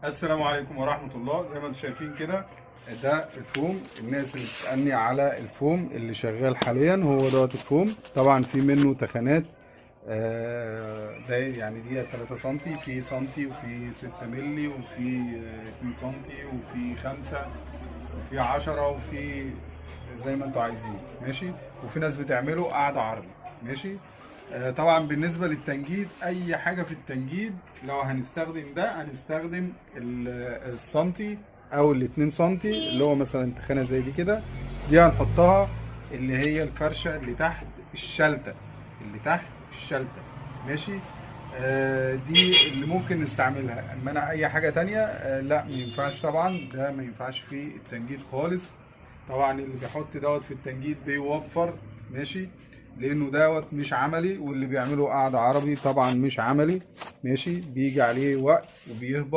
السلام عليكم ورحمة الله. زي ما انتم شايفين كده، ده الفوم. الناس اللي بتسألني على الفوم اللي شغال حاليا هو دوت الفوم. طبعا في منه تخانات، ده يعني دي 3 سنتي، في سنتي وفي 6 ملي وفي 2 سنتي وفي 5 وفي 10 وفي زي ما انتوا عايزين. ماشي. وفي ناس بتعمله قاعدة عربي. ماشي. طبعا بالنسبة للتنجيد، أي حاجة في التنجيد لو هنستخدم ده هنستخدم السنتي أو الاتنين سنتي، اللي هو مثلا تخانة زي دي كده. دي هنحطها اللي هي الفرشة اللي تحت الشلتة، اللي تحت الشلتة. ماشي. دي اللي ممكن نستعملها. اما انا اي حاجة تانية لا، ما ينفعش طبعا. ده ما ينفعش في التنجيد خالص. طبعا اللي بيحط دوت في التنجيد بيوفر. ماشي. لانه دوت مش عملي، واللي بيعمله قاعدة عربي طبعا مش عملي. ماشي. بيجي عليه وقت وبيهبط.